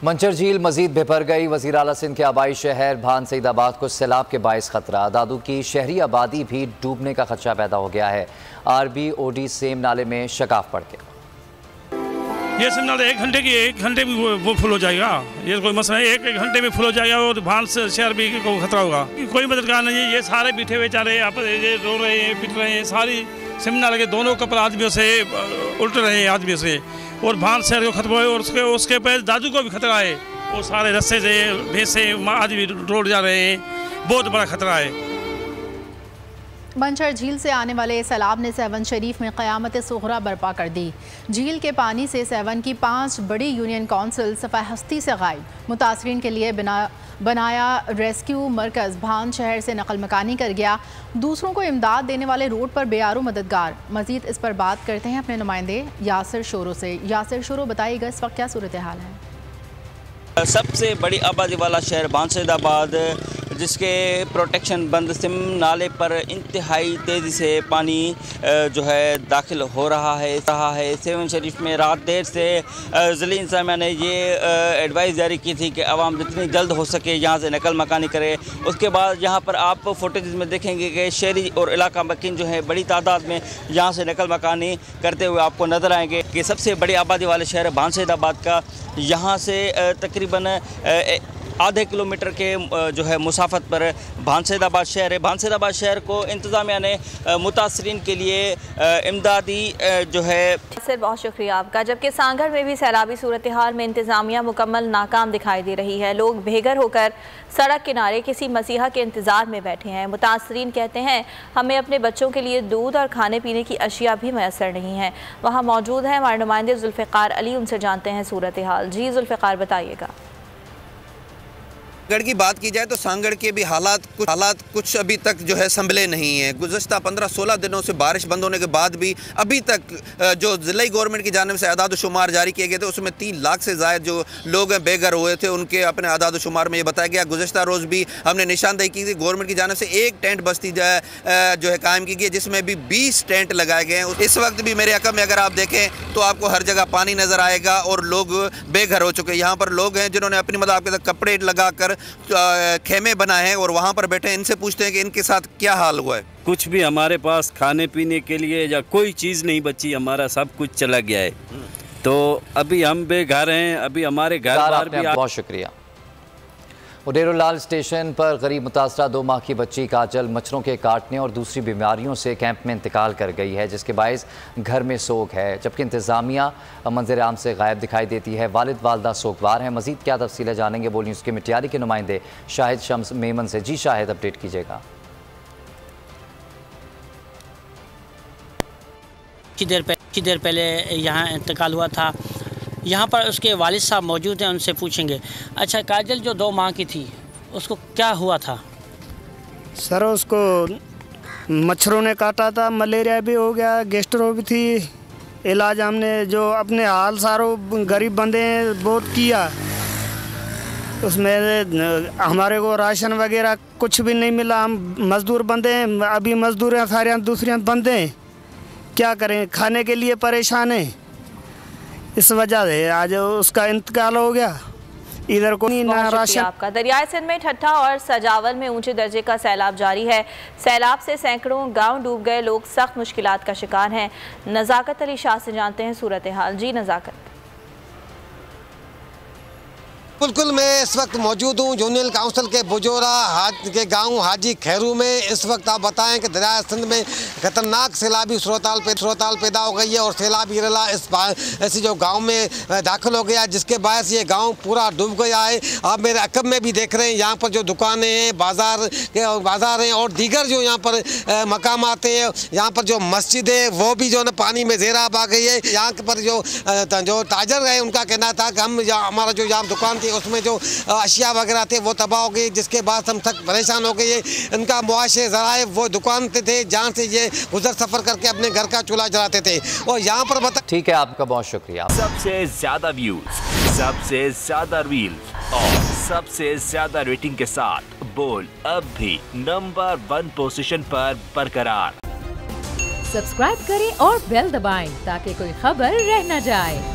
मंचर झील मजीद बेपर गई। वज़ीर आला सिंध के आबाई शहर भान सईदाबाद को सैलाब के बाइस खतरा। दादू की शहरी आबादी भी डूबने का खदशा पैदा हो गया है। RBOD सेम नाले में शगाफ पड़ गया। ये सेम नाला एक घंटे में वो फुल हो जाएगा। ये कोई मसला है, एक घंटे में फुल हो जाएगा और भान से शहर भी को खतरा होगा। कोई मददगार नहीं है। ये सारे बिठे हुए जा रहे हैं, आप ये रो रहे हैं, पिट रहे हैं। सारी सेम नाले के दोनों कपल आदमियों से उल्ट रहे हैं आदमियों से, और भान शहर को खतरा है और उसके पे दादू को भी खतरा है। वो सारे रस्ते से भैंसे आदमी रोड जा रहे हैं, बहुत बड़ा खतरा है। मंचर झील से आने वाले सैलाब ने सेवन शरीफ में क़यामत सुग़रा बर्पा कर दी। झील के पानी से सेवन की 5 बड़ी यूनियन काउंसिल सफ़ाई हस्ती से गायब। मुतासरीन के लिए बनाया रेस्क्यू मरकज़ भान शहर से नकल मकानी कर गया। दूसरों को इमदाद देने वाले रोड पर बेयारो मददगार। मज़ीद इस पर बात करते हैं अपने नुमाइंदे यासिर शोरो से। यासिर शोरो, बताइएगा इस वक्त क्या सूरत हाल है? सबसे बड़ी आबादी वाला शहर भान सईदाबाद, जिसके प्रोटेक्शन बंद सिम नाले पर इंतहाई तेज़ी से पानी जो है दाखिल हो रहा है। सेवन शरीफ में रात देर से ज़िला इंतज़ामिया ने ये एडवाइस जारी की थी कि आवाम जितनी जल्द हो सके यहाँ से नकल मकानी करे। उसके बाद यहाँ पर आप फुटेज में देखेंगे कि शहरी और इलाका मकीन जो है बड़ी तादाद में यहाँ से नकल मकानी करते हुए आपको नज़र आएंगे। कि सबसे बड़ी आबादी वाले शहर भान सईदाबाद का यहाँ से तकरीबन आधे किलोमीटर के जो है मुसाफत पर भान सईदाबाद शहर है। भान सईदाबाद शहर को इंतज़ामिया ने मुतासरीन के लिए इमदादी जो है। सर, बहुत शुक्रिया आपका। जबकि सांगड़ में भी सैलाबी सूरत हाल में इंतज़ामिया मुकम्मल नाकाम दिखाई दे रही है। लोग बेघर होकर सड़क किनारे किसी मसीहा के इंतज़ार में बैठे हैं। मुतासरीन कहते हैं हमें अपने बच्चों के लिए दूध और खाने पीने की अशिया भी मैसर नहीं है। वहाँ मौजूद हैं हमारे नुमाइंदे जुल्फ़िकार अली, उनसे जानते हैं सूरत हाल। जी जुल्फ़िकार, बताइएगा। सांगड़ की बात की जाए तो सांगड़ के भी हालात कुछ अभी तक जो है संभले नहीं है। गुज़श्ता 15-16 दिनों से बारिश बंद होने के बाद भी अभी तक जो ज़िला गवर्नमेंट की जानिब से आदाद शुमार जारी किए गए थे उसमें 3 लाख से ज़ायद जो लोग बेघर हुए थे। उनके अपने आदाद शुमार में ये बताया गया। गुज़श्ता रोज़ भी हमने निशानदेही की थी, गवर्नमेंट की जानिब से एक टेंट बस्ती जो है कायम की गई, जिसमें भी 20 टेंट लगाए गए हैं। इस वक्त भी मेरे अकब में अगर आप देखें तो आपको हर जगह पानी नज़र आएगा और लोग बेघर हो चुके हैं। यहाँ पर लोग हैं जिन्होंने अपनी मतलब आपके साथ कपड़े लगाकर खेमे बनाए हैं और वहाँ पर बैठे हैं। इनसे पूछते हैं कि इनके साथ क्या हाल हुआ है। कुछ भी हमारे पास खाने पीने के लिए या कोई चीज़ नहीं बची, हमारा सब कुछ चला गया है। तो अभी हम बेघर हैं, अभी हमारे घर बार भी। बहुत शुक्रिया। उडेरोलाल स्टेशन पर गरीब मुतासरा 2 माह की बच्ची काजल मच्छरों के काटने और दूसरी बीमारियों से कैंप में इंतकाल कर गई है, जिसके बायस घर में सोग है। जबकि इंतज़ामिया मंजर आम से गायब दिखाई देती है। वालिद वालदा सोगवार हैं। मज़ीद क्या तफसीलें जानेंगे बोल न्यूज़ के मिटियारी के नुमाइंदे शाहिद शम्स मेमन से। जी शाहिद, अपडेट कीजिएगा। कुछ देर पहले यहाँ इंतकाल हुआ था। यहाँ पर उसके वालिद साहब मौजूद हैं, उनसे पूछेंगे। अच्छा, काजल जो 2 माह की थी उसको क्या हुआ था? सर, उसको मच्छरों ने काटा था, मलेरिया भी हो गया, गैस्ट्रो भी थी। इलाज हमने जो अपने हाल सारों गरीब बंदे बहुत किया। उसमें हमारे को राशन वगैरह कुछ भी नहीं मिला। हम मज़दूर बंदे हैं, अभी मज़दूर हैं, सारे दूसरे बंदे हैं, क्या करें, खाने के लिए परेशान हैं। इस वजह से आज उसका इंतकाल हो गया। इधर को नहीं ना राशन। आपका दरियाए सिंध में ठट्ठा और सजावल में ऊंचे दर्जे का सैलाब जारी है। सैलाब से सैकड़ों गांव डूब गए। लोग सख्त मुश्किलात का शिकार हैं। नज़ाकत अली शाह से जानते हैं सूरत हाल। जी नज़ाकत। बिल्कुल, मैं इस वक्त मौजूद हूँ यूनियन काउंसिल के बुजोरा के गांव हाजी खैरू में। इस वक्त आप बताएं कि दरिया सिंध में खतरनाक सैलाबी सूरत पैदा हो गई है और सैलाबी रला ऐसी जो गांव में दाखिल हो गया, जिसके बायस ये गांव पूरा डूब गया है। आप मेरे अकब में भी देख रहे हैं, यहाँ पर जो दुकानें हैं, बाजार हैं और दीगर जो यहाँ पर मकामात हैं, यहाँ पर जो मस्जिद है वो भी जो है पानी में ज़ेराब आ गई है। यहाँ पर जो ताजर है उनका कहना था कि हम हमारा जो यहाँ दुकान थी उसमें जो अशिया वगैरह थे वो तबाह हो गई, जिसके बाद हम तक परेशान हो गए। इनका मुआशे ज़राए वो दुकान थे जहाँ से ये गुजर सफ़र करके अपने घर का चूल्हा जलाते थे। और यहाँ पर ठीक है, आपका बहुत शुक्रिया। सबसे ज़्यादा व्यूज, सबसे ज़्यादा रील्स और सबसे ज़्यादा रेटिंग के साथ बोल अब भी नंबर 1 पोजीशन पर बरकरार। सब्सक्राइब करें और बेल दबाएं ताकि कोई खबर रह न जाए।